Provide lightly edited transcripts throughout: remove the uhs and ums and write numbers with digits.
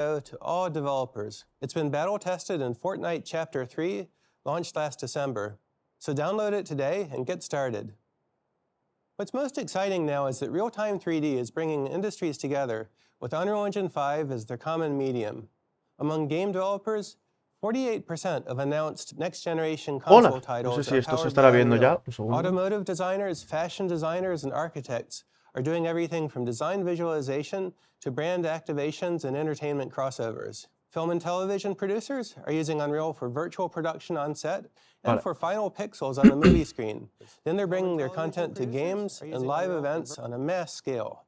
To all developers. It's been battle tested in Fortnite Chapter 3, launched last December. So download it today and get started. What's most exciting now is that real-time 3D is bringing industries together with Unreal Engine 5 as their common medium. Among game developers, 48% of announced next-generation console titles no sé si are esto se powered estará by viendo Unreal. ya. Un segundo. Automotive designers, fashion designers, and architects are doing everything from design visualization to brand activations and entertainment crossovers. Film and television producers are using Unreal for virtual production on set and for final pixels on the movie screen. Then they're bringing their content to games and live events on a mass scale.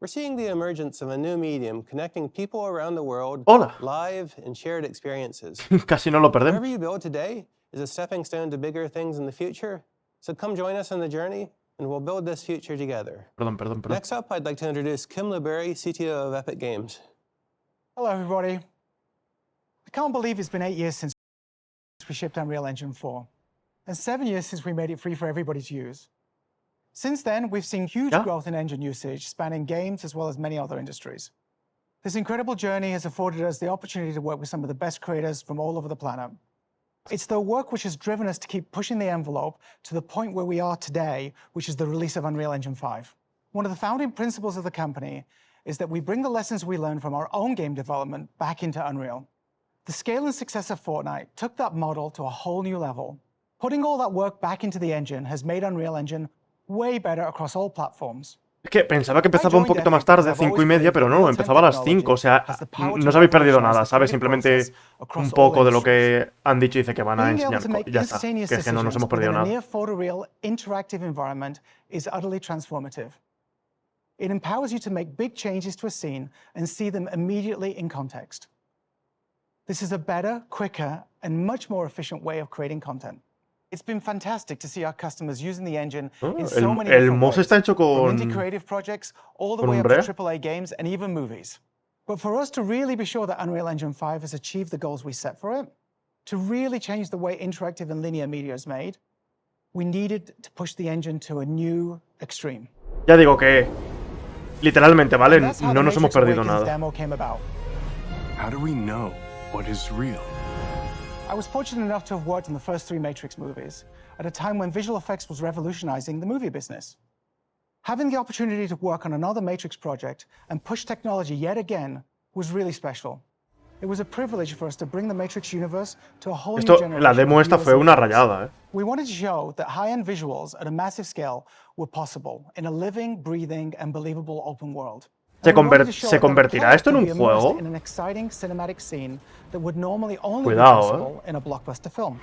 We're seeing the emergence of a new medium connecting people around the world live and shared experiences. Casi no lo perdemos. Whatever you build today is a stepping stone to bigger things in the future. So come join us on the journey and we'll build this future together. Perdón. Next up, I'd like to introduce Kim LeBerry, CTO of Epic Games. Hello, everybody. I can't believe it's been 8 years since we shipped Unreal Engine 4, and 7 years since we made it free for everybody to use. Since then, we've seen huge growth in engine usage, spanning games as well as many other industries. This incredible journey has afforded us the opportunity to work with some of the best creators from all over the planet. It's their work which has driven us to keep pushing the envelope to the point where we are today, which is the release of Unreal Engine 5. One of the founding principles of the company is that we bring the lessons we learned from our own game development back into Unreal. The scale and success of Fortnite took that model to a whole new level. Putting all that work back into the engine has made Unreal Engine way better across all platforms. Es que pensaba que empezaba un poquito más tarde, 5:30, pero no, empezaba a las 5, o sea, no os habéis perdido nada, ¿sabes? Simplemente un poco de lo que han dicho y dice que van a enseñar, ya está, que es que no nos hemos perdido nada. It empowers you to make big changes to a scene and see them immediately in context. This is a better, quicker, and much more efficient way of creating content. It's been fantastic to see our customers using the engine in so many different ways, está hecho from indie creative projects all the way up to AAA games and even movies. But for us to really be sure that Unreal Engine 5 has achieved the goals we set for it, to really change the way interactive and linear media is made, we needed to push the engine to a new extreme. Ya digo que literalmente, ¿vale? No nos hemos perdido nada. How do we know what is real? I was fortunate enough to have worked on the first 3 Matrix movies at a time when visual effects was revolutionizing the movie business. Having the opportunity to work on another Matrix project and push technology yet again was really special. It was a privilege for us to bring the Matrix universe to a whole new generation. La demo esta fue una rayada, ¿eh? We wanted to show that high-end visuals at a massive scale were possible in a living, breathing, and believable open world. ¿Se convertirá esto en un juego? Cuidado, in a blockbuster film.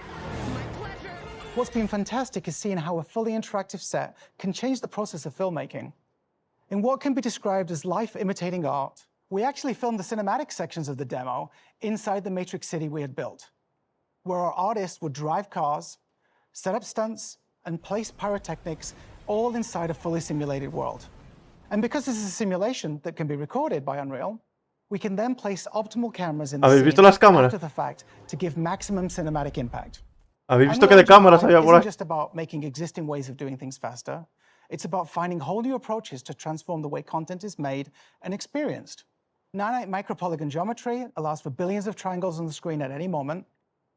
What's been fantastic is seeing how a fully interactive set can change the process of filmmaking. In what can be described as life imitating art, we actually filmed the cinematic sections of the demo inside the Matrix city we had built, where our artists would drive cars, set up stunts, and place pyrotechnics all inside a fully simulated world. And because this is a simulation that can be recorded by Unreal, we can then place optimal cameras in the scene after the fact to give maximum cinematic impact. ¿Habéis visto que de cámaras había por ahí? It's not just about making existing ways of doing things faster. It's about finding whole new approaches to transform the way content is made and experienced. Nanite micropolygon geometry allows for billions of triangles on the screen at any moment,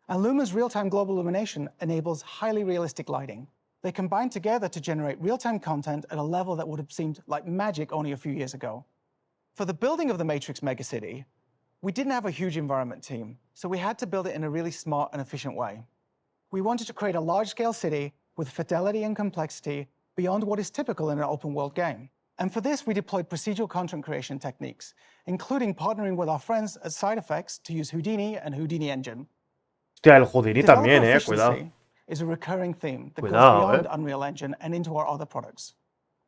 and Luma's real-time global illumination enables highly realistic lighting. They combine together to generate real-time content at a level that would have seemed like magic only a few years ago. For the building of the Matrix megacity, we didn't have a huge environment team, so we had to build it in a really smart and efficient way. We wanted to create a large-scale city with fidelity and complexity beyond what is typical in an open-world game. And for this, we deployed procedural content creation techniques, including partnering with our friends at Side Effects to use Houdini and Houdini Engine. Hostia, el Houdini también, cuidado. Is a recurring theme that goes beyond Unreal Engine and into our other products.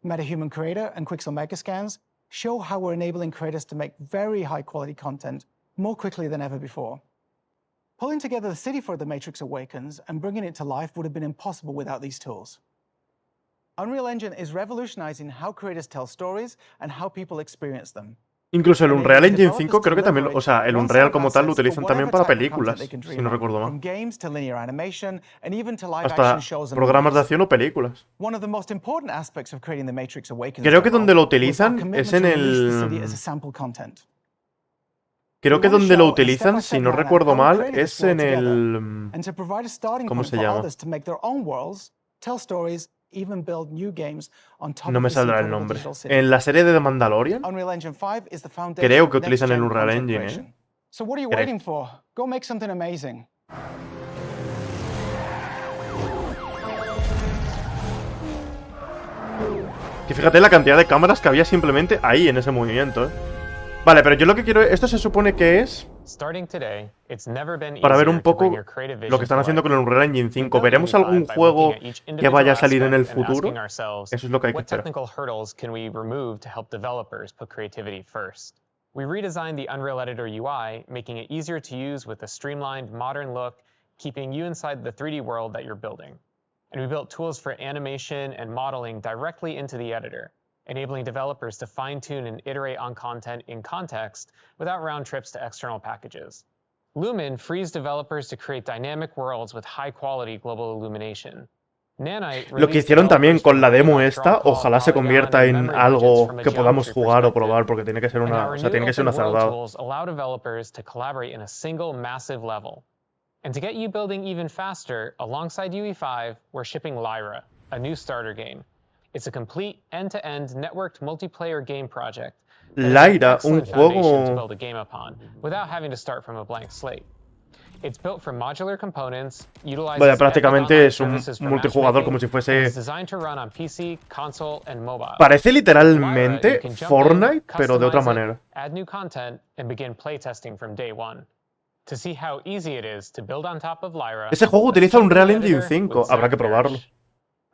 MetaHuman Creator and Quixel Megascans show how we're enabling creators to make very high-quality content more quickly than ever before. Pulling together the city for The Matrix Awakens and bringing it to life would have been impossible without these tools. Unreal Engine is revolutionizing how creators tell stories and how people experience them. Incluso el Unreal Engine 5 creo que también, o sea, el Unreal como tal lo utilizan también para películas, si no recuerdo mal. Hasta programas de acción o películas. Creo que donde lo utilizan es en el... Creo que donde lo utilizan, si no recuerdo mal, es en el... ¿Cómo se llama? No me saldrá el nombre. En la serie de The Mandalorian, creo que utilizan el Unreal Engine, ¿eh? Que fíjate la cantidad de cámaras que había simplemente ahí en ese movimiento, ¿eh? Vale, pero yo lo que quiero... Esto se supone que es para ver un poco lo que están haciendo con el Unreal Engine 5. ¿Veremos algún juego que vaya a salir en el futuro? Eso es lo que hay que esperar. We redesigned the Unreal Editor UI, making it easier to use with a streamlined, modern look, keeping you inside the 3D world that you're building. And we built tools for animation and modeling directly into the editor, enabling developers to fine-tune and iterate on content in context without round trips to external packages. Lumen frees developers to create dynamic worlds with high-quality global illumination. Lo que hicieron también con la demo esta, ojalá se convierta en algo que podamos jugar o probar, porque tiene que ser una, tiene que ser una cerrada. And to get you building even faster, alongside UE5, we're shipping Lyra, a new starter game. It's a complete end-to-end networked multiplayer game project. Lyra, un juego... to build a game upon, without having to start from a blank slate. It's built from modular components, utilizes Vaya, prácticamente es un multijugador como si fuese... PC, console, and mobile. Parece literalmente Fortnite, pero de otra manera. Add new content and begin playtesting from day one. To see how easy it is to build on top of Lyra. Ese juego utiliza un Unreal Engine 5, habrá que probarlo.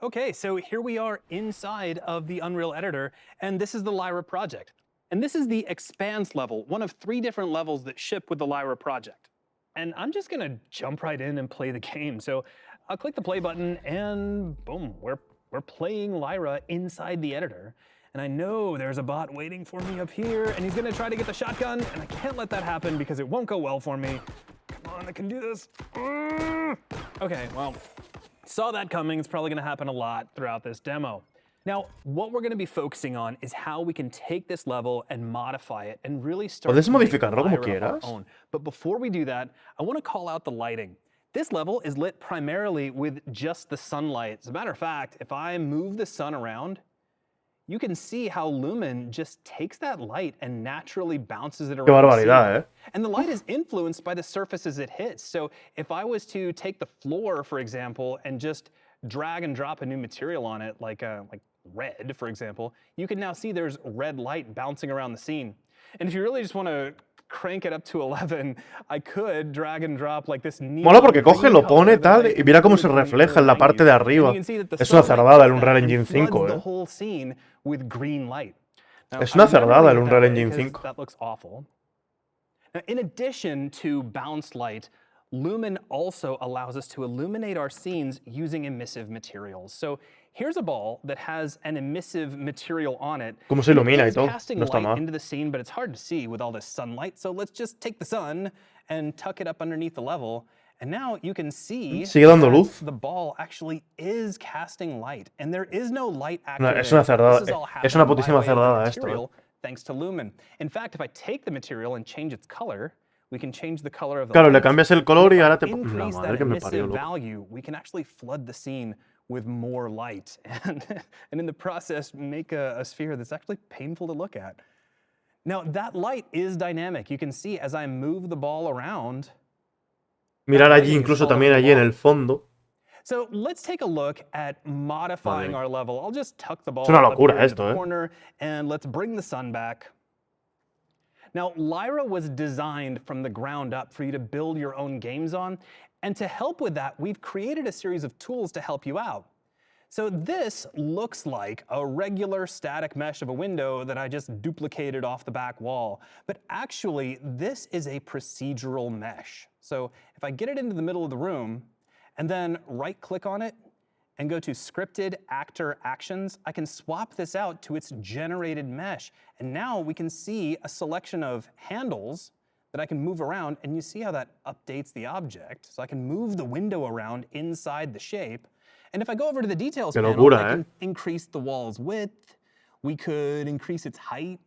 Okay, so here we are inside of the Unreal Editor, and this is the Lyra project. And this is the Expanse level, one of 3 different levels that ship with the Lyra project. And I'm just gonna jump right in and play the game. So I'll click the play button, and boom, we're playing Lyra inside the editor. And I know there's a bot waiting for me up here, and he's gonna try to get the shotgun, and I can't let that happen because it won't go well for me. Come on, I can do this. Okay, well, saw that coming. It's probably gonna happen a lot throughout this demo. Now, what we're gonna be focusing on is how we can take this level and modify it and really start Puedes to make modificarlo como Lyra our quieras. own. But before we do that, I wanna call out the lighting. This level is lit primarily with just the sunlight. As a matter of fact, if I move the sun around, you can see how Lumen just takes that light and naturally bounces it around. Qué barbaridad, ¿eh? And the light is influenced by the surfaces it hits. So if I was to take the floor, for example, and just drag and drop a new material on it, like red, for example, you can now see there's red light bouncing around the scene. And if you really just want to crank it up to 11, I could drag and drop like this neat. Mola porque coge, lo pone tal y mira cómo se refleja en la parte de arriba. Es una cerdada el Unreal Engine 5, ¿eh? Es una cerdada el Unreal Engine 5. That looks awful. Now, in addition to bounce light, Lumen also allows us to illuminate our scenes using emissive materials. So here's a ball that has an emissive material on it. Cómo se ilumina y todo. Casting No está light mal. into the scene, but it's hard to see with all this sunlight. So let's just take the sun and tuck it up underneath the level. And now you can see Sigue dando luz. the ball actually is casting light, and there is no light actor No, es there. una cerdada. This is all Es una happening by putísima way of the cerdada esto, material, thanks to Lumen. In fact, if I take the material and change its color, we can change the color of the Claro, le light. cambias el color y ahora te... La Increase madre that que me parió, emissive loco. value, we can actually flood the scene with more light, and in the process make a sphere that's actually painful to look at. Now, that light is dynamic. You can see as I move the ball around. Mirar allí, incluso también allí en el fondo. So let's take a look at modifying our level. I'll just tuck the ball Es una up locura here in esto, the corner, and let's bring the sun back. Now, Lyra was designed from the ground up for you to build your own games on, and to help with that, we've created a series of tools to help you out. So this looks like a regular static mesh of a window that I just duplicated off the back wall, but actually this is a procedural mesh. So if I get it into the middle of the room and then right-click on it and go to Scripted Actor Actions, I can swap this out to its generated mesh. And now we can see a selection of handles that I can move around, and you see how that updates the object. So I can move the window around inside the shape. And if I go over to the details panel, I can increase the wall's width. We could increase its height.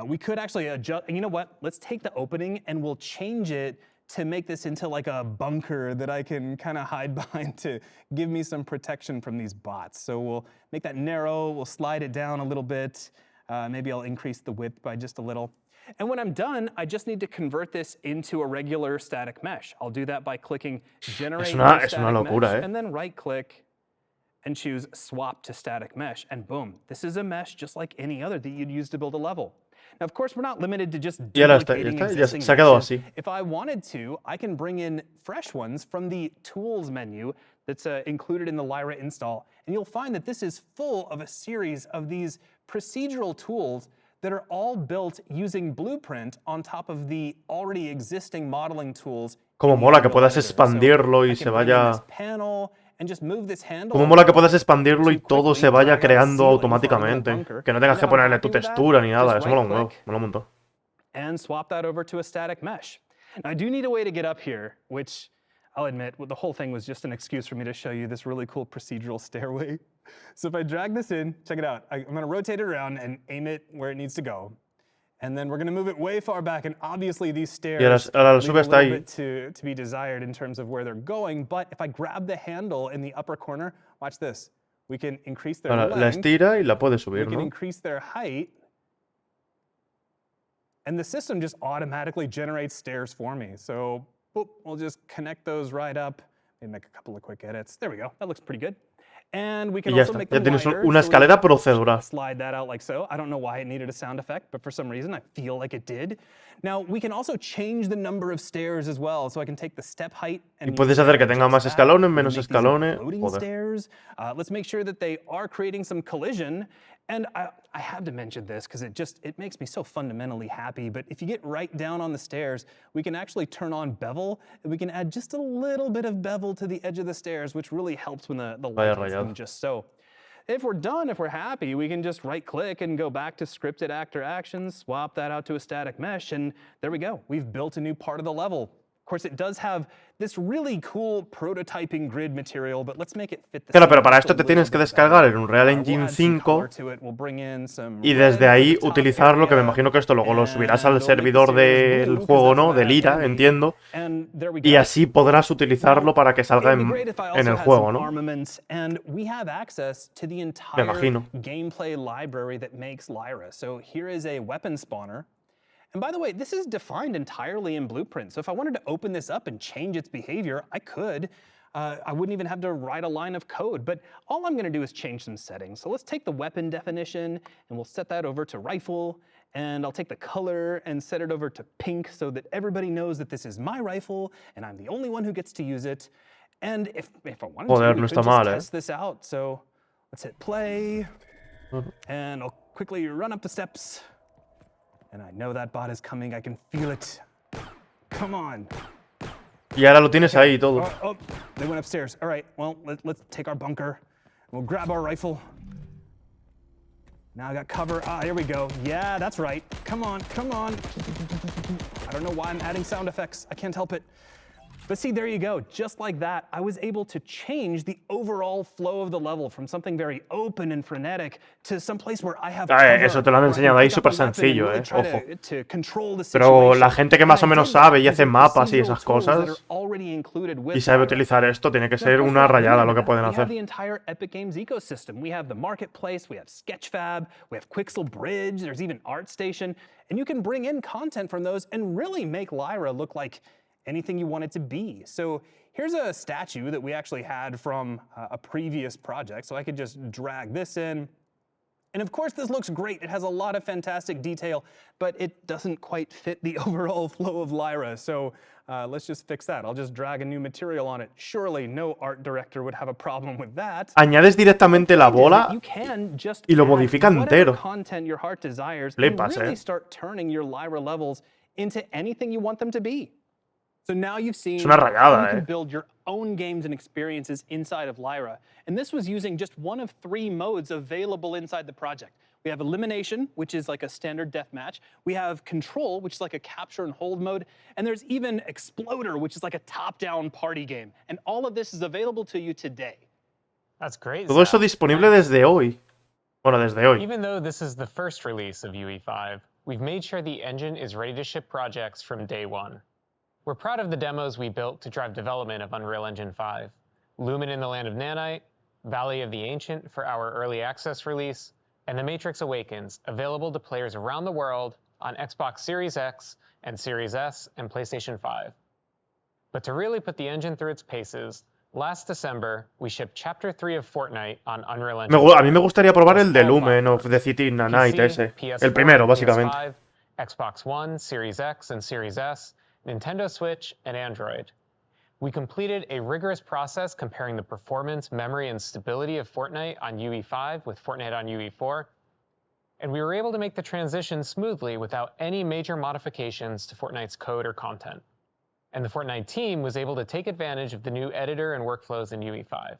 We could actually adjust, you know what? Let's take the opening and we'll change it to make this into like a bunker that I can kind of hide behind to give me some protection from these bots. So we'll make that narrow, we'll slide it down a little bit. Maybe I'll increase the width by just a little. And when I'm done, I just need to convert this into a regular static mesh. I'll do that by clicking Generate Es una locura, Mesh, and then right-click and choose Swap to Static Mesh. And boom, this is a mesh just like any other that you'd use to build a level. Now, of course, we're not limited to just duplicating existing se ha quedado meshes. así. If I wanted to, I can bring in fresh ones from the Tools menu that's included in the Lyra install. And you'll find that this is full of a series of these procedural tools that are all built using Blueprint on top of the already existing modeling tools. Como mola que puedas expandirlo y se vaya... Como mola que puedas expandirlo y todo se vaya creando automáticamente. Que no tengas que ponerle tu textura ni nada. Eso mola un huevo. Mola un montón. And swap that over to a static mesh. Now, I do need a way to get up here, which I'll admit, the whole thing was just an excuse for me to show you this really cool procedural stairway. So if I drag this in, check it out. I'm going to rotate it around and aim it where it needs to go. And then we're going to move it way far back, and obviously these stairs leave a little bit to be desired in terms of where they're going. But if I grab the handle in the upper corner, watch this. We can increase their length. La estira y la puedes subir, we can increase their height. And the system just automatically generates stairs for me. So boop, we'll just connect those right up and make a couple of quick edits. There we go. That looks pretty good. And we can also make them wider, una escalera procedural. Slide that out like so. I don't know why it needed a sound effect, but for some reason I feel like it did. Now we can also change the number of stairs as well, so I can take the step height and puedes hacer que tenga más escalones, menos escalones. Stairs. Let's make sure that they are creating some collision. And I have to mention this because it makes me so fundamentally happy. But if you get right down on the stairs, we can actually turn on bevel, and we can add just a little bit of bevel to the edge of the stairs, which really helps when the light hits them just so. If we're done, if we're happy, we can just right-click and go back to scripted actor actions, swap that out to a static mesh, and there we go. We've built a new part of the level. Of course, it does have this really cool prototyping grid material, but let's make it fit the Claro, pero para esto te tienes que descargar el Unreal Engine 5 y desde ahí utilizarlo, que me imagino que esto luego lo subirás al servidor del juego, ¿no? Del IRA, entiendo. Y así podrás utilizarlo para que salga en el juego, ¿no? Me imagino. Gameplay library that makes Lyra. So here is a weapon spawner. And by the way, this is defined entirely in Blueprint. So if I wanted to open this up and change its behavior, I could. I wouldn't even have to write a line of code. But all I'm going to do is change some settings. So let's take the weapon definition, and we'll set that over to rifle. And I'll take the color and set it over to pink so that everybody knows that this is my rifle, and I'm the only one who gets to use it. And if I wanted to, we could just test this out. So let's hit play. And I'll quickly run up the steps. And I know that bot is coming. I can feel it. Come on. Y ahora lo tienes ahí todo. Oh, they went upstairs. All right, well, let's take our bunker. We'll grab our rifle. Now I got cover. Here we go. Yeah, that's right. Come on, come on. I don't know why I'm adding sound effects. I can't help it. But see, there you go. Just like that, I was able to change the overall flow of the level from something very open and frenetic to some place where I have cover, eso te lo han enseñado ahí súper sencillo, ojo. Pero la gente que más o menos sabe y hace mapas y esas cosas y sabe utilizar esto, tiene que ser una rayada lo que pueden hacer. We have the entire Epic Games ecosystem. We have the marketplace, we have Sketchfab, we have Quixel Bridge, there's even ArtStation, and you can bring in content from those and really make Lyra look like anything you want it to be. So here's a statue that we actually had from a previous project. So I could just drag this in. And of course, this looks great. It has a lot of fantastic detail, but it doesn't quite fit the overall flow of Lyra. So let's just fix that. I'll just drag a new material on it. Surely no art director would have a problem with that. Añades directamente la bola y lo modifica entero. Content your heart desires and really start turning your Lyra levels into anything you want them to be. So now you've seen una rayada, you can build your own games and experiences inside of Lyra. And this was using just one of 3 modes available inside the project. We have Elimination, which is like a standard deathmatch. We have Control, which is like a capture and hold mode. And there's even Exploder, which is like a top-down party game. And all of this is available to you today. That's great. Todo eso disponible desde hoy. Bueno, desde hoy. Even though this is the first release of UE5, we've made sure the engine is ready to ship projects from day one. We're proud of the demos we built to drive development of Unreal Engine 5. Lumen in the Land of Nanite, Valley of the Ancient for our early access release, and The Matrix Awakens, available to players around the world on Xbox Series X and Series S and PlayStation 5. But to really put the engine through its paces, last December, we shipped Chapter 3 of Fortnite on Unreal Engine 5. A mí me gustaría probar el de Lumen of the City in the Night ese. El primero, básicamente. PS5, Xbox One, Series X and Series S, Nintendo Switch, and Android. We completed a rigorous process comparing the performance, memory, and stability of Fortnite on UE5 with Fortnite on UE4, and we were able to make the transition smoothly without any major modifications to Fortnite's code or content. And the Fortnite team was able to take advantage of the new editor and workflows in UE5.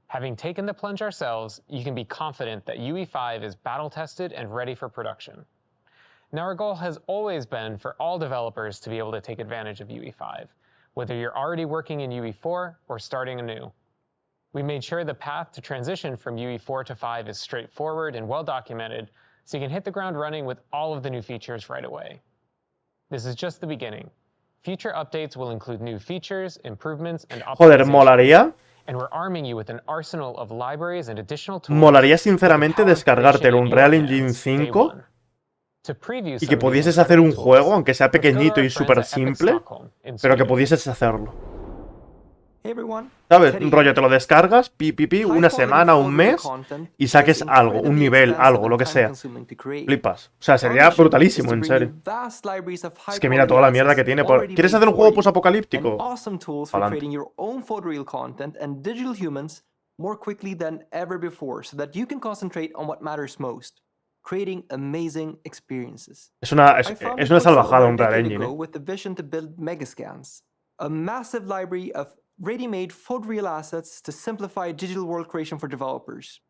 Having taken the plunge ourselves, you can be confident that UE5 is battle-tested and ready for production. Now, our goal has always been for all developers to be able to take advantage of UE5, whether you're already working in UE4 or starting anew. We made sure the path to transition from UE4 to 5 is straightforward and well-documented, so you can hit the ground running with all of the new features right away. This is just the beginning. Future updates will include new features, improvements, and Joder, molaría. And we're arming you with an arsenal of libraries and additional tools. Molaría sinceramente descargarte un Unreal Engine 5 y que pudieses hacer un juego, aunque sea pequeñito y súper simple, pero que pudieses hacerlo. ¿Sabes? Un rollo, te lo descargas, una semana, un mes, y saques algo, un nivel, algo, lo que sea. Flipas. O sea, sería brutalísimo, en serio. Es que mira toda la mierda que tiene. ¿Quieres hacer un juego posapocalíptico? Creating amazing experiences. Es una salvajada un Unreal Engine. With the vision to build megascans, a massive library of ready-made photoreal assets to simplify digital world creation for developers,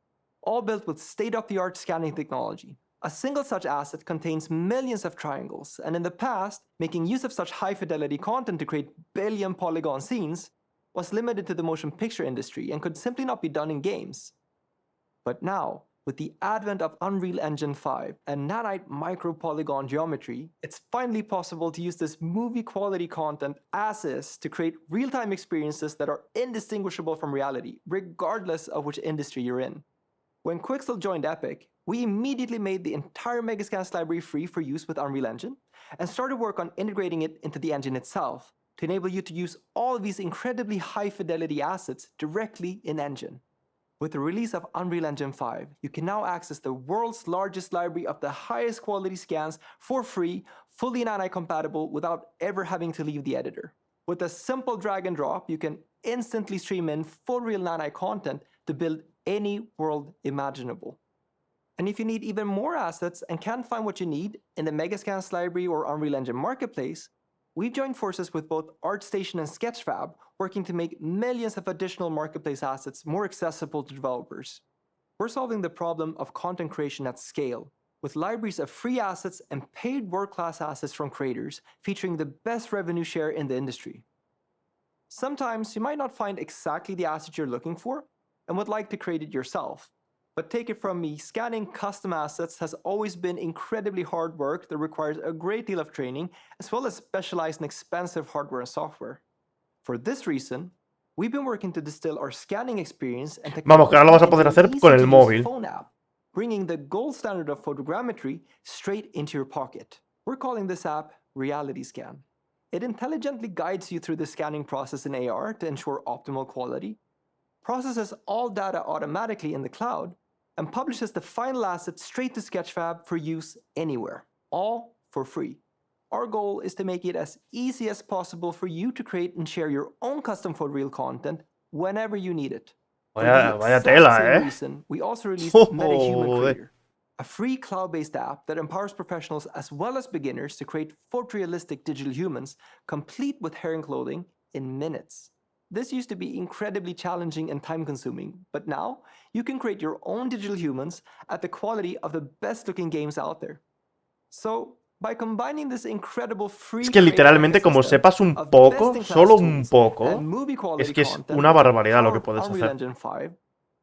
all built with state-of-the-art scanning technology. A single such asset contains millions of triangles, and in the past, making use of such high-fidelity content to create billion-polygon scenes was limited to the motion picture industry and could simply not be done in games. But now, with the advent of Unreal Engine 5 and nanite micro-polygon geometry, it's finally possible to use this movie-quality content as is to create real-time experiences that are indistinguishable from reality, regardless of which industry you're in. When Quixel joined Epic, we immediately made the entire Megascans library free for use with Unreal Engine and started work on integrating it into the engine itself to enable you to use all of these incredibly high-fidelity assets directly in Engine. With the release of Unreal Engine 5, you can now access the world's largest library of the highest quality scans for free, fully nanite compatible without ever having to leave the editor. With a simple drag and drop, you can instantly stream in full real nanite content to build any world imaginable. And if you need even more assets and can't find what you need in the Megascans library or Unreal Engine Marketplace, we've joined forces with both ArtStation and Sketchfab, working to make millions of additional marketplace assets more accessible to developers. We're solving the problem of content creation at scale, with libraries of free assets and paid world-class assets from creators, featuring the best revenue share in the industry. Sometimes you might not find exactly the asset you're looking for and would like to create it yourself. But take it from me, scanning custom assets has always been incredibly hard work that requires a great deal of training, as well as specialized and expensive hardware and software. For this reason, we've been working to distill our scanning experience and Vamos, que ahora lo vas a poder hacer con el móvil. Phone app, bringing the gold standard of photogrammetry straight into your pocket. We're calling this app Reality Scan. It intelligently guides you through the scanning process in AR to ensure optimal quality, processes all data automatically in the cloud, and publishes the final asset straight to Sketchfab for use anywhere, all for free. Our goal is to make it as easy as possible for you to create and share your own custom photoreal content whenever you need it. Vaya tela, reason, we also released MetaHuman Creator, a free cloud-based app that empowers professionals as well as beginners to create photorealistic digital humans, complete with hair and clothing, in minutes. This used to be incredibly challenging and time-consuming, but now you can create your own digital humans at the quality of the best-looking games out there. So, by combining this incredible free es que literalmente como sepas un poco, solo un poco, es que es una barbaridad lo que puedes hacer. Engine 5,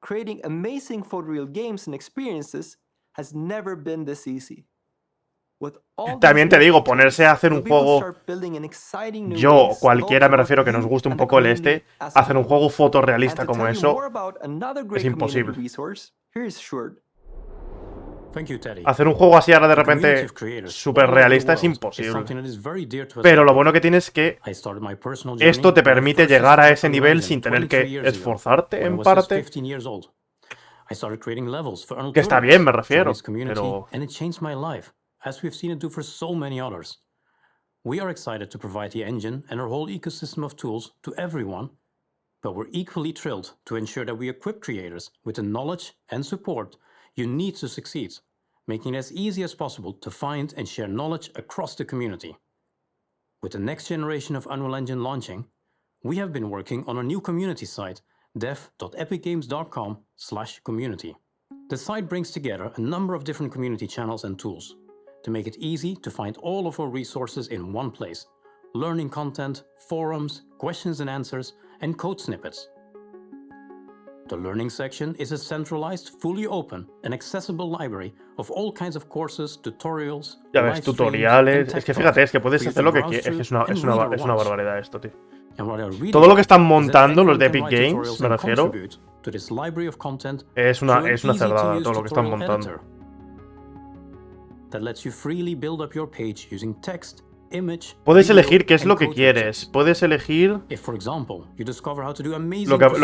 creating amazing photoreal games and experiences has never been this easy. También te digo, ponerse a hacer un juego, yo, cualquiera me refiero que nos guste un poco el hacer un juego fotorrealista como eso, es imposible. Hacer un juego así ahora de repente súper realista es imposible. Pero lo bueno que tienes es que esto te permite llegar a ese nivel sin tener que esforzarte en parte. Que está bien, me refiero, pero... as we've seen it do for so many others. We are excited to provide the engine and our whole ecosystem of tools to everyone, but we're equally thrilled to ensure that we equip creators with the knowledge and support you need to succeed, making it as easy as possible to find and share knowledge across the community. With the next generation of Unreal Engine launching, we have been working on our new community site, dev.epicgames.com/community. The site brings together a number of different community channels and tools to make it easy to find all of our resources in one place. Learning content, forums, questions and answers, and code snippets. The Learning section is a centralized, fully open and accessible library of all kinds of courses, tutorials, ya ves, tutoriales... Es que fíjate, es que puedes hacer lo que quieras. Es una barbaridad esto, tío. Todo lo que están montando los de Epic Games, me refiero, es una cerdada todo lo que están montando. Puedes elegir qué es lo que quieres. Puedes elegir lo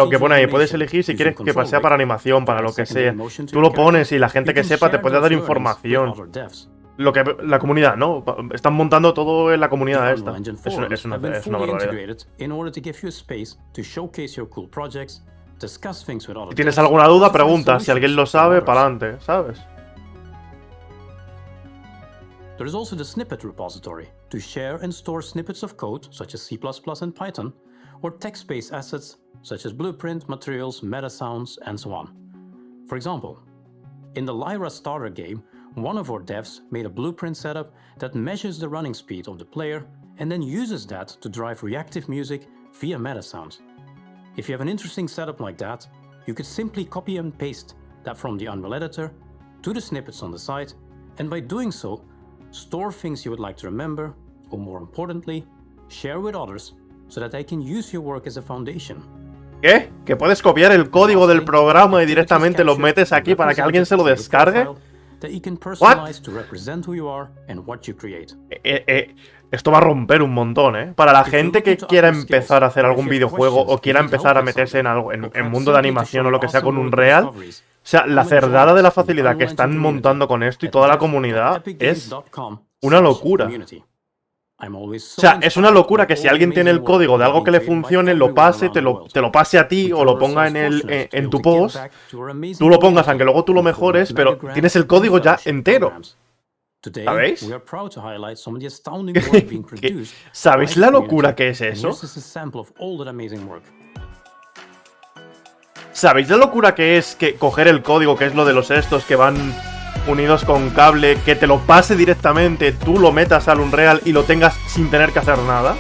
que pone ahí. Puedes elegir si quieres que sea para animación, para lo que sea. Tú lo pones y la gente que sepa te puede dar información. La comunidad, ¿no? Están montando todo en la comunidad esta. Es una barbaridad. Si tienes alguna duda, pregunta. Si alguien lo sabe, para adelante, ¿sabes? There is also the snippet repository to share and store snippets of code such as C++ and Python, or text-based assets such as blueprint, materials, meta sounds, and so on. For example, in the Lyra starter game, one of our devs made a blueprint setup that measures the running speed of the player and then uses that to drive reactive music via meta sounds. If you have an interesting setup like that, you could simply copy and paste that from the Unreal editor to the snippets on the site, and by doing so, store things you would like to remember, or more importantly, share with others so that they can use your work as a foundation. ¿Qué? ¿Que puedes copiar el código del programa y directamente lo metes aquí para que alguien se lo descargue? ¿What? Esto va a romper un montón, ¿eh? Para la gente que quiera empezar a hacer algún videojuego o quiera empezar a meterse en algo, en mundo de animación o lo que sea con Unreal, o sea, la cerdada de la facilidad que están montando con esto y toda la comunidad es una locura. O sea, es una locura que si alguien tiene el código de algo que le funcione, lo pase, te lo pase a ti o lo ponga en tu post, tú lo pongas, aunque luego tú lo mejores, pero tienes el código ya entero. ¿Sabéis? ¿Sabéis la locura que es eso? ¿Sabéis la locura que es que coger el código, que es lo de los estos que van unidos con cable, que te lo pase directamente, tú lo metas al Unreal y lo tengas sin tener que hacer nada?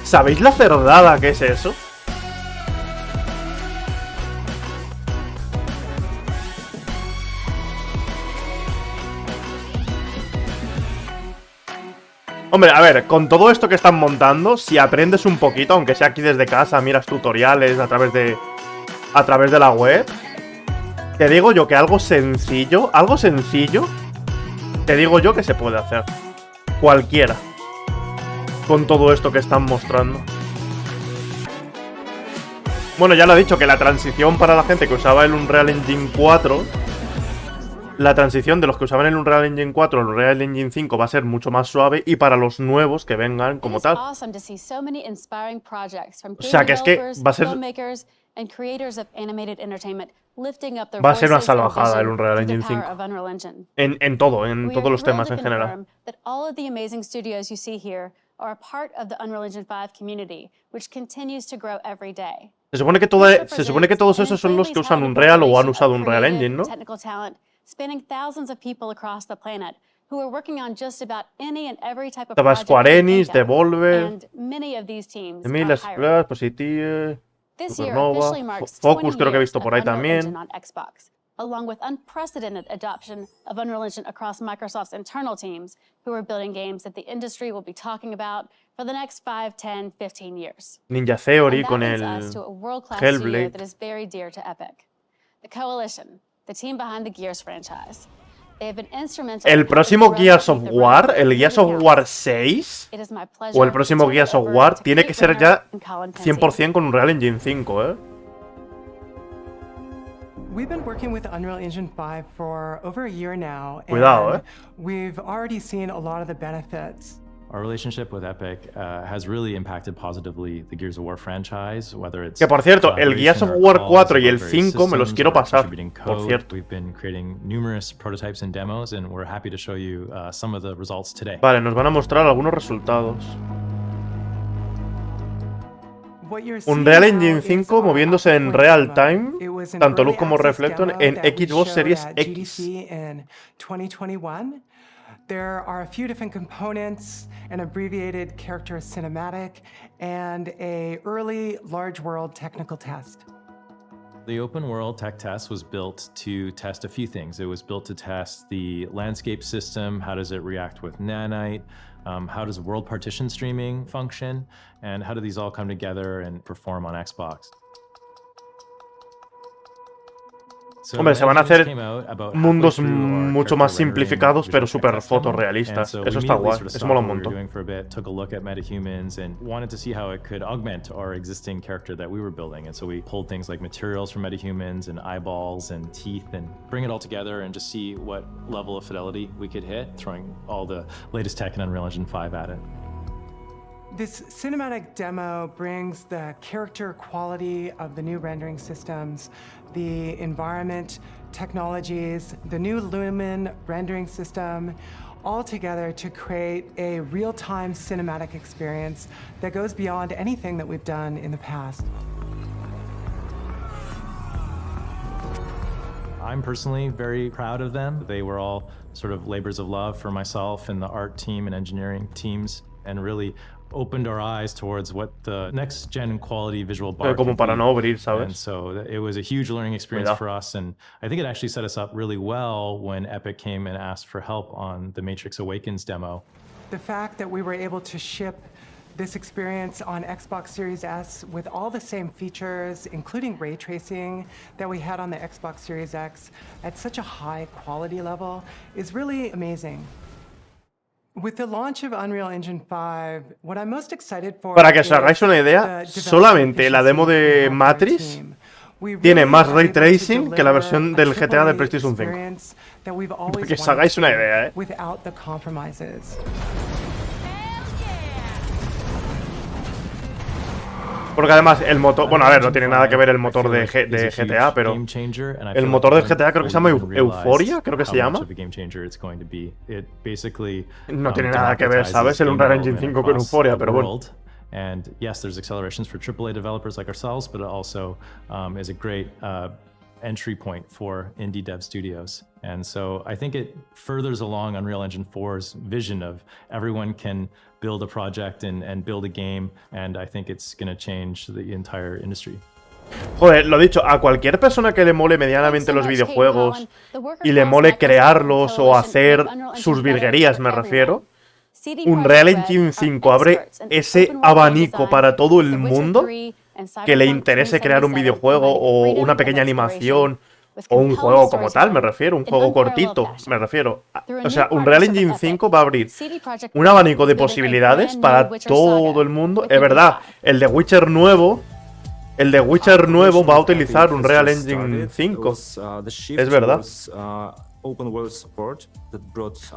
¿Sabéis la cerdada que es eso? Hombre, a ver, con todo esto que están montando, si aprendes un poquito, aunque sea aquí desde casa, miras tutoriales a través de la web, te digo yo que algo sencillo, te digo yo que se puede hacer. Cualquiera. Con todo esto que están mostrando. Bueno, ya lo he dicho, que la transición para la gente que usaba el Unreal Engine 4... La transición de los que usaban el Unreal Engine 4 al Unreal Engine 5 va a ser mucho más suave, y para los nuevos que vengan como tal. O sea, que es que va a ser... Va a ser una salvajada el Unreal Engine 5. En todo, en todos los temas en general. Se supone que todos esos son los que usan Unreal o han usado Unreal Engine, ¿no? Estaba Square Enix, Devolver, Emissive Materials, Supernova, Focus creo que he visto por ahí también. along with unprecedented adoption of Unreal Engine across Microsoft's internal teams who are building games that the industry will be talking about for the next 5, 10, 15 years. Ninja Theory And that con leads el us to a world-class studio Hellblade. that is very dear to Epic. The Coalition, the team behind the Gears franchise. They have been instrumental El in próximo helping Gears grow of the War, running el of Gears the of accounts. War 6 It is my o pleasure el próximo to Gears turn of it over War to tiene que Kate ser Renner ya and Colin Penzie. 100% con Unreal Engine 5, ¿eh? We've been working with Unreal Engine 5 for over a year now, Cuidado, and we've already seen a lot of the benefits. Our relationship with Epic has really impacted positively the Gears of War franchise, whether it's Que por cierto, el Gears of War 4 y el 5 me los quiero pasar, por code. cierto. We've been creating numerous prototypes and demos, and we're happy to show you some of the results today. Vale, nos van a mostrar algunos resultados. Unreal Engine 5 moviéndose en real time, tanto luz como reflecto en Xbox Series X. In 2021. There are a few different components, an abbreviated character cinematic, and a early large world technical test. The open world tech test was built to test a few things. It was built to test the landscape system, how does it react with nanite, how does world partition streaming function, and how do these all come together and perform on Xbox. Hombre, se van a hacer mundos mucho más simplificados, pero súper fotorrealistas. Eso está guay, eso mola un montón. Took a look at metahumans and wanted to see how it could augment our existing character that we were building. And so we pulled things like materials from metahumans and eyeballs and teeth and bring it all together and just see what level of fidelity we could hit, throwing all the latest tech in Unreal Engine 5 at it. This cinematic demo brings the character quality of the new rendering systems, the environment technologies, the new Lumen rendering system, all together to create a real-time cinematic experience that goes beyond anything that we've done in the past. I'm personally very proud of them. They were all sort of labors of love for myself and the art team and engineering teams, and really opened our eyes towards what the next gen quality visual bar como para no abrir, ¿sabes? And so it was a huge learning experience for us, and I think it actually set us up really well when Epic came and asked for help on the Matrix Awakens demo. The fact that we were able to ship this experience on Xbox Series S with all the same features, including ray tracing that we had on the Xbox Series X at such a high quality level is really amazing. With the launch of Unreal Engine 5, what I'm most excited for Para que os hagáis una idea, solamente la demo de Matrix tiene más ray tracing que la versión del GTA de PlayStation 5. Para que os hagáis una idea, ¿eh? Porque además el motor, bueno, a ver, no tiene nada que ver el motor de GTA, pero el motor de GTA creo que se llama Euphoria, creo que se llama. No tiene nada que ver, ¿sabes? El Unreal Engine 5 con Euphoria, pero bueno. And yes, there's accelerations for AAA developers like ourselves, but it also is a great entry point for indie dev studios. And so I think it furthers along Unreal Engine 4's vision of everyone can build a project and build a game, and I think it's going to change the entire industry. Joder, lo dicho, a cualquier persona que le mole medianamente los videojuegos y le mole crearlos o hacer sus virguerías, me refiero, Unreal Engine 5 abre ese abanico para todo el mundo que le interese crear un videojuego o una pequeña animación o un juego como tal, me refiero, un juego cortito, me refiero. O sea, Unreal Engine 5 va a abrir un abanico de posibilidades para todo el mundo. Es verdad, el de Witcher nuevo va a utilizar Unreal Engine 5. Es verdad. Es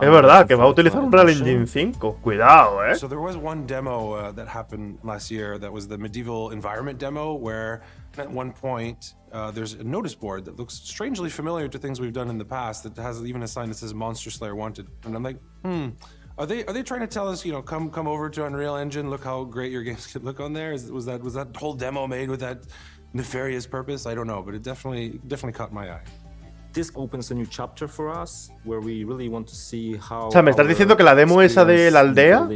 verdad que va a utilizar Unreal Engine 5. Cuidado, eh. So there was one demo that happened last year that was the medieval environment demo, where at one point there's a notice board that looks strangely familiar to things we've done in the past, that has even a sign that says Monster Slayer Wanted. And I'm like, are they trying to tell us, you know, come over to Unreal Engine, look how great your games could look on there? Was that whole demo made with that nefarious purpose? I don't know, but it definitely caught my eye. This opens a new chapter for us where we really want to see how. O sea, ¿me estás diciendo que la demo esa de la aldea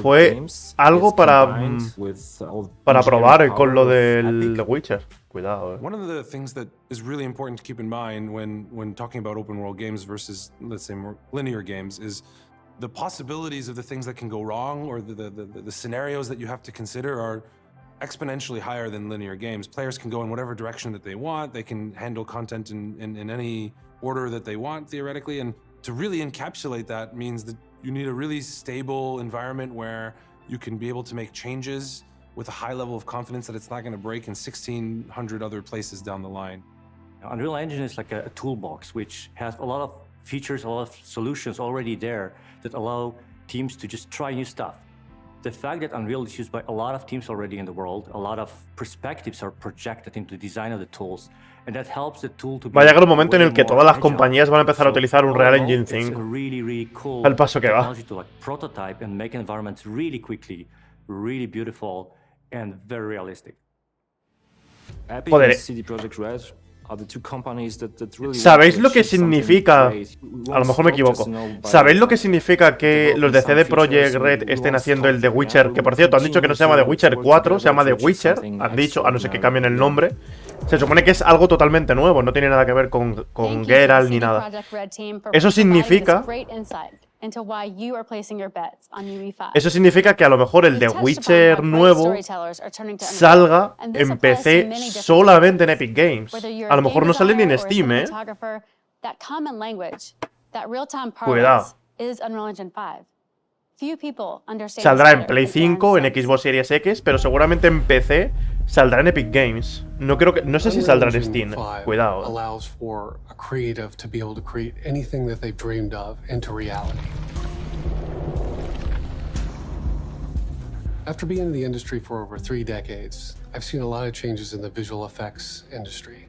fue algo para probar con lo del The Witcher? Cuidado, One of the things that is really important to keep in mind when talking about open world games versus, let's say, more linear games is the possibilities of the things that can go wrong, or the scenarios that you have to consider are exponentially higher than linear games. Players can go in whatever direction that they want. They can handle content in any order that they want, theoretically. And to really encapsulate that means that you need a really stable environment where you can be able to make changes with a high level of confidence that it's not going to break in 1,600 other places down the line. Unreal Engine is like a toolbox which has a lot of features, a lot of solutions already there that allow teams to just try new stuff. The fact that Unreal is used by a lot of teams already in the world, a lot of perspectives are projected into the design of the tools, and that helps the tool to be. Va a llegar un momento en el que todas las compañías van a empezar a utilizar un Real Engine 5. Really cool al paso que va. To like prototype and make environments really quickly, really beautiful, and very realistic. Epic Joder. and CD Projekt Red are the two companies that really ¿Sabéis lo que significa? A lo mejor me equivoco. ¿Sabéis lo que significa que los de CD Projekt Red estén haciendo el The Witcher? Que por cierto, han dicho que no se llama The Witcher 4, se llama The Witcher. Han dicho, a no ser que cambien el nombre. Se supone que es algo totalmente nuevo, no tiene nada que ver con Geralt ni nada. Eso significa que a lo mejor el The Witcher nuevo salga en PC solamente en Epic Games. A lo mejor no sale ni en Steam, ¿eh? Cuidado. Saldrá en Play 5, en Xbox Series X, pero seguramente en PC saldrá en Epic Games. No sé si saldrá en Steam. Cuidado. Allows for a creative to be able to create anything that they've dreamed of into reality. After being in the industry for over 3 decades, I've seen a lot of changes in the visual effects industry.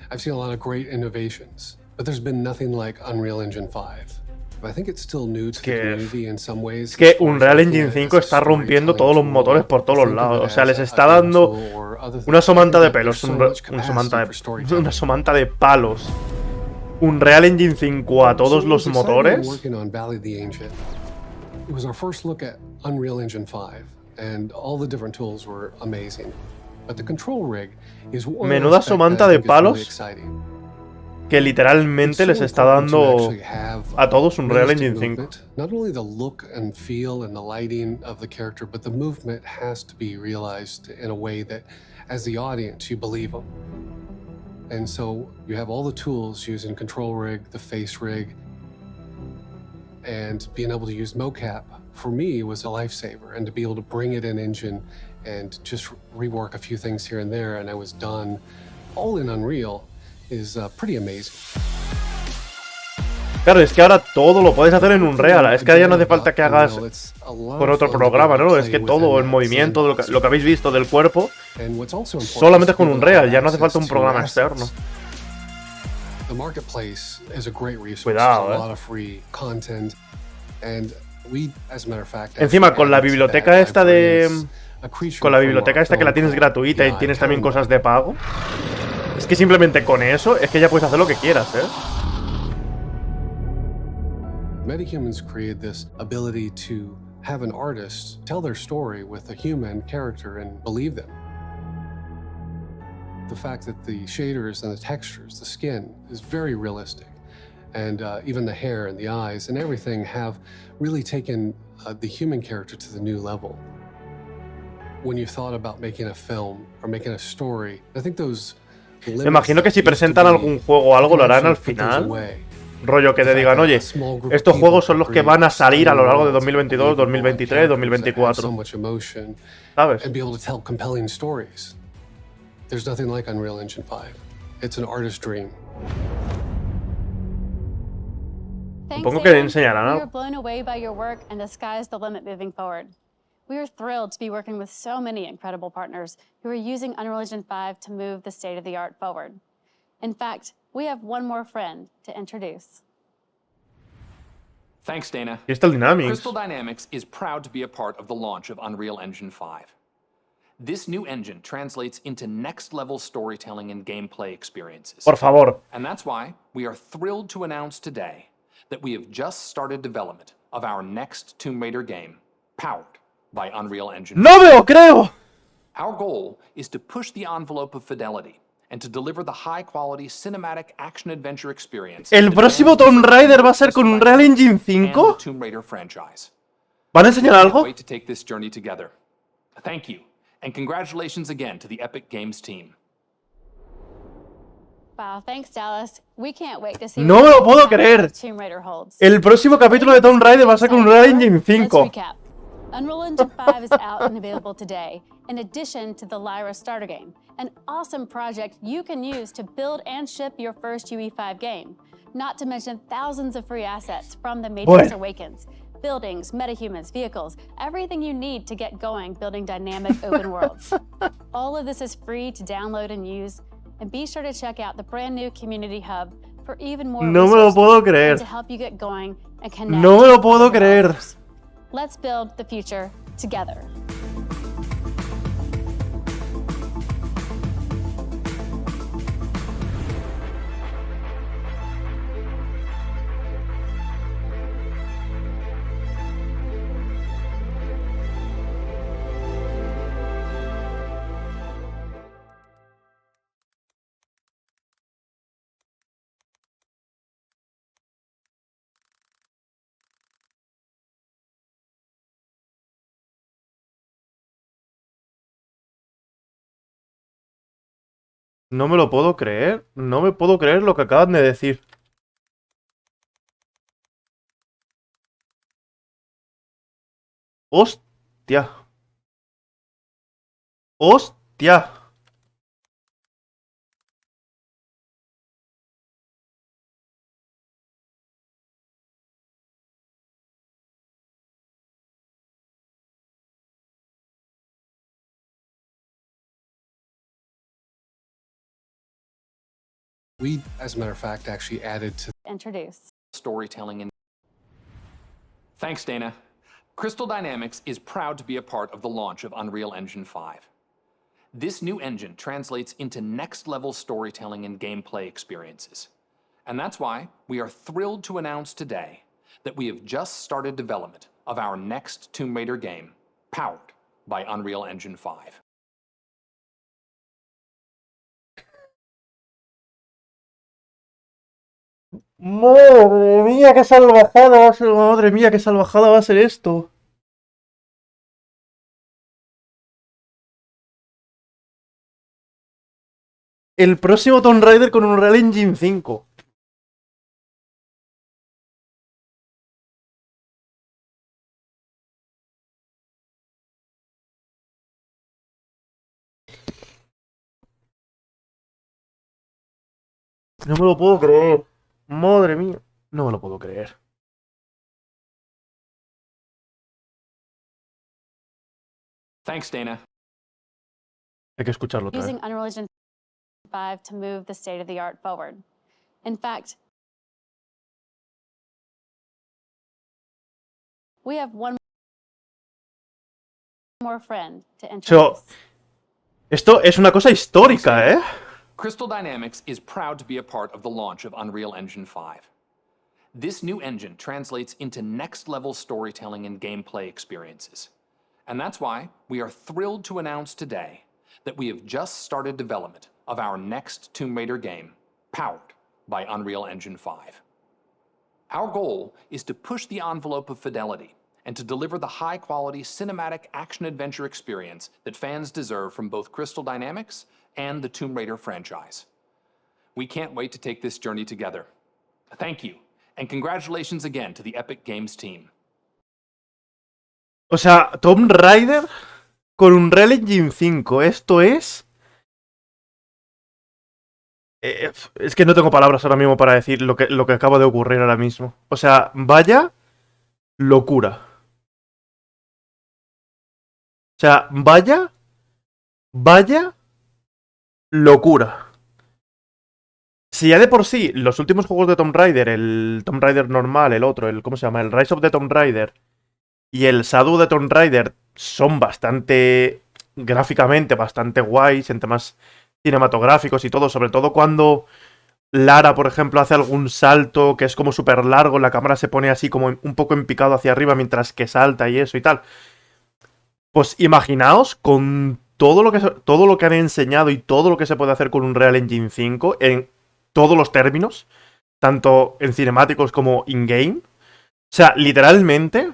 I've seen a lot of great innovations, but there's been nothing like Unreal Engine 5. I think it's still new to the community in some ways. Es que Unreal Engine 5 está rompiendo todos los motores por todos los lados. O sea, les está dando una somanta de pelos, una somanta de palos. Unreal Engine 5 a todos los motores. It was our first look at Unreal Engine 5, and all the different tools were amazing. But the control rig is one menuda somanta de palos que literalmente les está dando a todos un Unreal Engine 5. Not only the look and feel and the lighting of the character, but the movement has to be realized in a way that, as the audience, you believe them. And so you have all the tools using control rig, the face rig, and being able to use mocap, for me, was a lifesaver. And to be able to bring it in Engine and just rework a few things here and there, and I was done all in Unreal, is pretty amazing. Claro, es que ahora todo lo puedes hacer en Unreal. Es que ya no hace falta que hagas con otro programa, ¿no? Es que todo el movimiento, lo que habéis visto del cuerpo, solamente es con Unreal. Ya no hace falta un programa externo. Cuidado, Encima, con la biblioteca esta que la tienes gratuita y tienes también cosas de pago. Es que simplemente con eso, es que ya puedes hacer lo que quieras, ¿eh? Metahumans created this ability to have an artist tell their story with a human character and believe them. The fact that the shaders and the textures, the skin, is very realistic. And even the hair and the eyes and everything have really taken the human character to the new level. When you thought about making a film or making a story, I think those... Me imagino que si presentan algún juego o algo lo harán al final. Rollo que te digan, oye, estos juegos son los que van a salir a lo largo de 2022, 2023, 2024. ¿Sabes? There's nothing like Unreal Engine 5. It's an artist's dream. Supongo que enseñarán algo. We are blown away by your work, and the sky is the limit moving forward. We are thrilled to be working with so many incredible partners who are using Unreal Engine 5 to move the state-of-the-art forward. In fact, we have one more friend to introduce. Thanks, Dana. Crystal Dynamics. Crystal Dynamics is proud to be a part of the launch of Unreal Engine 5. This new engine translates into next-level storytelling and gameplay experiences. Por favor. And that's why we are thrilled to announce today that we have just started development of our next Tomb Raider game, powered by Unreal Engine 5. ¡No me lo creo! Our goal is to push the envelope of fidelity and to deliver the high-quality cinematic action-adventure experience. ¿El próximo Tomb Raider va a ser con un Real Engine 5? Tomb Raider franchise. ¿Van a enseñar algo? Wait to take this journey together. Thank you, and congratulations again to the Epic Games team. Wow, thanks, Dallas. We can't wait to see No me lo puedo creer. Tomb Raider holds. El próximo capítulo de Tomb Raider va a ser con un Real Engine 5. Let's recap. Unreal Engine 5 is out and available today, in addition to the Lyra starter game, an awesome project you can use to build and ship your first UE5 game, not to mention thousands of free assets from The Matrix Awakens. Buildings, metahumans, vehicles, everything you need to get going building dynamic open worlds. All of this is free to download and use, and be sure to check out the brand new Community Hub for even more No me lo puedo creer. to help you get going and connect. No me lo puedo creer. Let's build the future together. No me lo puedo creer. No me puedo creer lo que acaban de decir. ¡Hostia! ¡Hostia! We, as a matter of fact, actually added to Introduce. Storytelling and thanks, Dana. Crystal Dynamics is proud to be a part of the launch of Unreal Engine 5. This new engine translates into next-level storytelling and gameplay experiences. And that's why we are thrilled to announce today that we have just started development of our next Tomb Raider game, powered by Unreal Engine 5. Madre mía, qué salvajada va a ser. Madre mía, qué salvajada va a ser esto. El próximo Tomb Raider con un Real Engine 5. No me lo puedo creer. Madre mía. No me lo puedo creer. Thanks, Dana. Hay que escucharlo otra vez. Using Unreal Engine 5 to move the state of the art forward. In fact, we have one more friend to introduce. Esto es una cosa histórica, ¿eh? Crystal Dynamics is proud to be a part of the launch of Unreal Engine 5. This new engine translates into next-level storytelling and gameplay experiences. And that's why we are thrilled to announce today that we have just started development of our next Tomb Raider game, powered by Unreal Engine 5. Our goal is to push the envelope of fidelity and to deliver the high-quality cinematic action-adventure experience that fans deserve from both Crystal Dynamics and the Tomb Raider franchise. We can't wait to take this journey together. Thank you, and congratulations again to the Epic Games team. O sea, Tomb Raider con un Real Engine 5. Esto es... es que no tengo palabras ahora mismo para decir lo que acaba de ocurrir ahora mismo. O sea, vaya locura. O sea, vaya locura. Si ya de por sí los últimos juegos de Tomb Raider, el Tomb Raider normal, el otro, el ¿cómo se llama? El Rise of the Tomb Raider y el Shadow de Tomb Raider son bastante gráficamente bastante guays, en temas cinematográficos y todo, sobre todo cuando Lara, por ejemplo, hace algún salto que es como súper largo, la cámara se pone así como un poco en picado hacia arriba mientras que salta y eso y tal. Pues imaginaos con todo lo que han enseñado y todo lo que se puede hacer con un Unreal Engine 5 en todos los términos, tanto en cinemáticos como in-game. O sea, literalmente,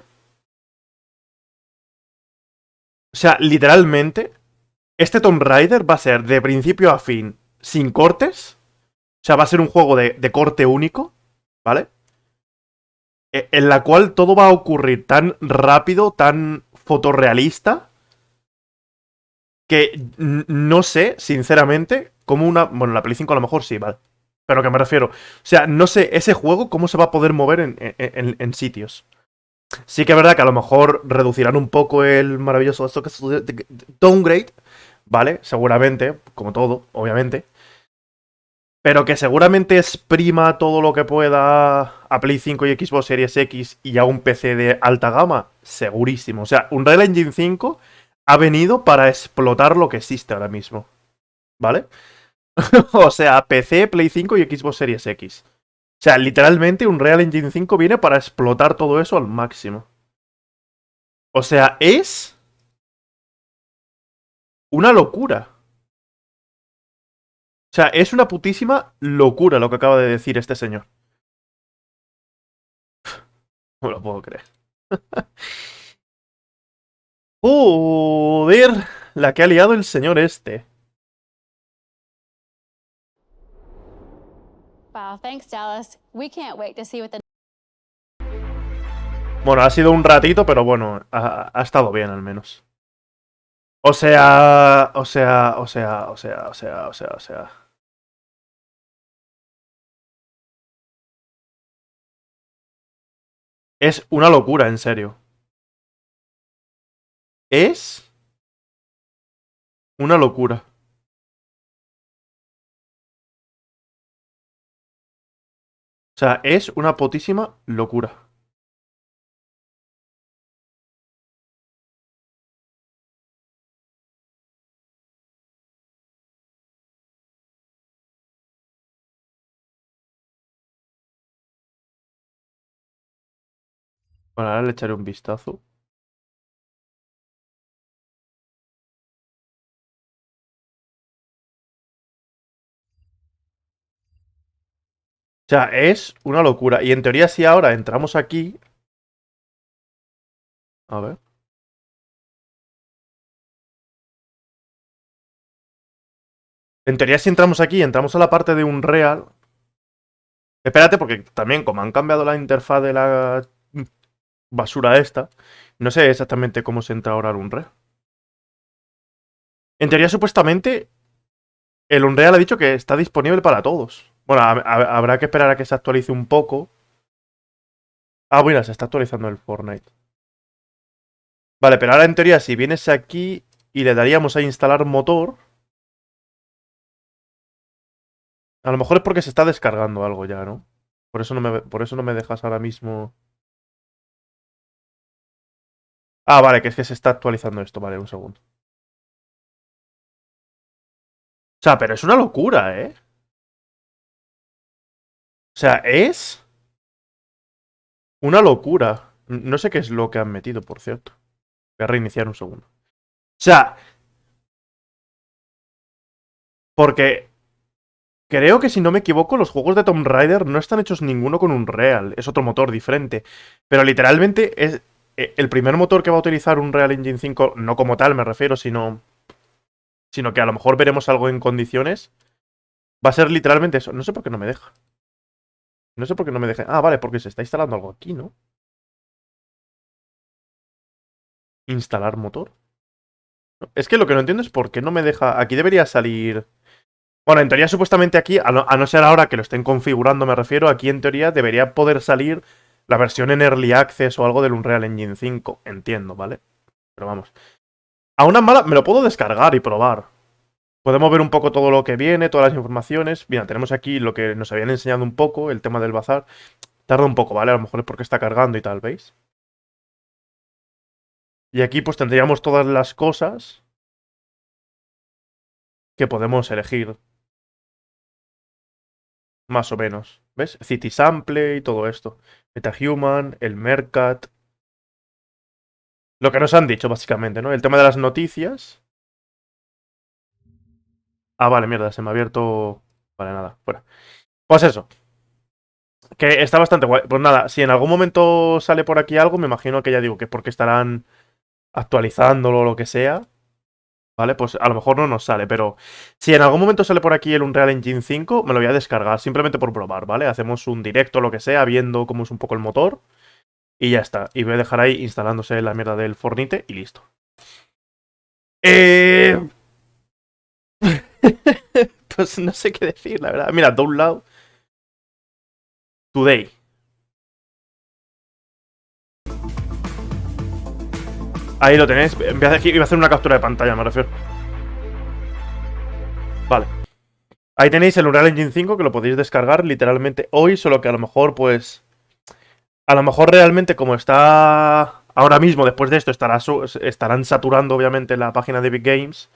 este Tomb Raider va a ser de principio a fin, sin cortes. O sea, va a ser un juego de corte único, ¿vale? En la cual todo va a ocurrir tan rápido, tan fotorrealista, que no sé, sinceramente, cómo una... Bueno, la Play 5 a lo mejor sí, ¿vale? Pero a lo que me refiero. O sea, no sé ese juego cómo se va a poder mover en sitios. Sí que es verdad que a lo mejor reducirán un poco el maravilloso esto que es downgrade, ¿vale? Seguramente, como todo, obviamente. Pero que seguramente exprima todo lo que pueda a Play 5 y Xbox Series X y a un PC de alta gama, segurísimo. O sea, Unreal Engine 5 ha venido para explotar lo que existe ahora mismo, ¿vale? O sea, PC, Play 5 y Xbox Series X. O sea, literalmente Unreal Engine 5 viene para explotar todo eso al máximo. O sea, es una locura. O sea, es una putísima locura lo que acaba de decir este señor. No lo puedo creer. Joder, la que ha liado el señor este. Wow, thanks, Dallas. We can't wait to see what the Bueno, ha sido un ratito, pero bueno, ha estado bien al menos. O sea... Es una locura, en serio. Es una locura. O sea, es una putísima locura. Bueno, ahora le echaré un vistazo. O sea, es una locura. Y en teoría, si ahora entramos aquí... A ver. En teoría, si entramos aquí, entramos a la parte de Unreal. Espérate, porque también, como han cambiado la interfaz de la basura esta, no sé exactamente cómo se entra ahora al Unreal. En teoría, supuestamente, el Unreal ha dicho que está disponible para todos. Bueno, habrá que esperar a que se actualice un poco. Ah, bueno, se está actualizando el Fortnite. Vale, pero ahora en teoría, si vienes aquí y le daríamos a instalar motor... A lo mejor es porque se está descargando algo ya, ¿no? Por eso no me dejas ahora mismo... Ah, vale, que es que se está actualizando esto. Vale, un segundo. O sea, pero es una locura, ¿eh? O sea, es... una locura. No sé qué es lo que han metido, por cierto. Voy a reiniciar un segundo. O sea... Porque... Creo que si no me equivoco, los juegos de Tomb Raider no están hechos ninguno con Unreal. Es otro motor diferente. Pero literalmente es... El primer motor que va a utilizar Unreal Engine 5, no como tal me refiero, sino que a lo mejor veremos algo en condiciones, va a ser literalmente eso. No sé por qué no me deja. No sé por qué no me deja. Ah, vale, porque se está instalando algo aquí, ¿no? Instalar motor. Es que lo que no entiendo es por qué no me deja... Aquí debería salir... Bueno, en teoría supuestamente aquí, a no ser ahora que lo estén configurando me refiero, aquí en teoría debería poder salir la versión en Early Access o algo del Unreal Engine 5. Entiendo, ¿vale? Pero vamos. A una mala me lo puedo descargar y probar. Podemos ver un poco todo lo que viene, todas las informaciones. Mira, tenemos aquí lo que nos habían enseñado un poco, el tema del bazar. Tarda un poco, ¿vale? A lo mejor es porque está cargando y tal, ¿veis? Y aquí pues tendríamos todas las cosas. que podemos elegir. Más o menos. ¿Ves? City Sample y todo esto. MetaHuman, el Mercat. Lo que nos han dicho, básicamente, ¿no? El tema de las noticias. Ah, vale, mierda, se me ha abierto... Vale, nada, fuera. Pues eso. Que está bastante guay. Pues nada, si en algún momento sale por aquí algo, me imagino que ya digo que es porque estarán actualizándolo o lo que sea. ¿Vale? Pues a lo mejor no nos sale, pero si en algún momento sale por aquí el Unreal Engine 5, me lo voy a descargar, simplemente por probar, ¿vale? Hacemos un directo o lo que sea, viendo cómo es un poco el motor. Y ya está. Y voy a dejar ahí instalándose la mierda del Fornite y listo. Pues no sé qué decir, la verdad. Mira, download today. Ahí lo tenéis. Iba a hacer una captura de pantalla, me refiero. Vale. Ahí tenéis el Unreal Engine 5 que lo podéis descargar literalmente hoy, solo que a lo mejor, pues... A lo mejor realmente como está ahora mismo, después de esto, estarán saturando obviamente la página de Big Games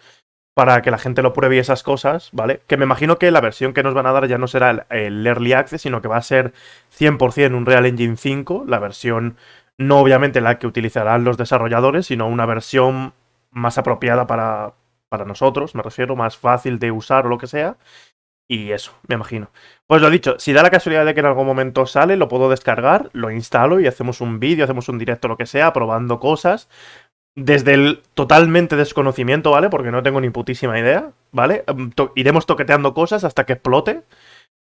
para que la gente lo pruebe y esas cosas, ¿vale? Que me imagino que la versión que nos van a dar ya no será el Early Access, sino que va a ser 100% Unreal Engine 5, la versión no obviamente la que utilizarán los desarrolladores, sino una versión más apropiada para nosotros, me refiero, más fácil de usar o lo que sea. Y eso, me imagino. Pues lo dicho, si da la casualidad de que en algún momento sale, lo puedo descargar, lo instalo y hacemos un vídeo, hacemos un directo, lo que sea, probando cosas. Desde el totalmente desconocimiento, ¿vale? Porque no tengo ni putísima idea, ¿vale? Iremos toqueteando cosas hasta que explote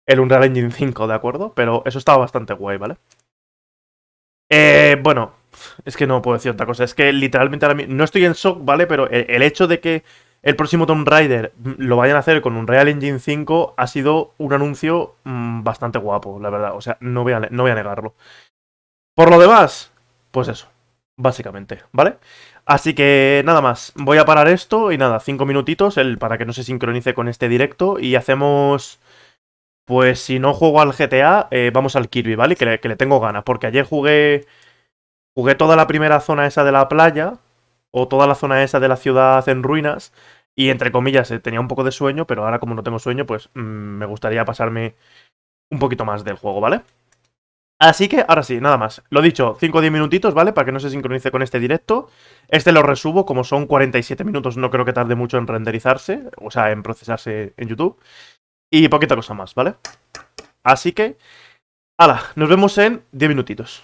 el Unreal Engine 5, ¿de acuerdo? Pero eso estaba bastante guay, ¿vale? Bueno, es que no puedo decir otra cosa. Es que literalmente ahora mismo no estoy en shock, ¿vale? Pero el hecho de que el próximo Tomb Raider lo vayan a hacer con Unreal Engine 5 ha sido un anuncio bastante guapo, la verdad. O sea, no voy a negarlo. Por lo demás, pues eso, básicamente, ¿vale? Así que nada más, voy a parar esto y nada, 5 minutitos para que no se sincronice con este directo y hacemos... Pues si no juego al GTA, vamos al Kirby, ¿vale? Que le tengo ganas, porque ayer jugué toda la primera zona esa de la playa, o toda la zona esa de la ciudad en ruinas, y entre comillas tenía un poco de sueño, pero ahora como no tengo sueño, pues me gustaría pasarme un poquito más del juego, ¿vale? Así que ahora sí, nada más. Lo dicho, 5 o 10 minutitos, ¿vale? Para que no se sincronice con este directo. Este lo resubo, como son 47 minutos, no creo que tarde mucho en renderizarse, o sea, en procesarse en YouTube. Y poquita cosa más, ¿vale? Así que, hala, nos vemos en 10 minutitos.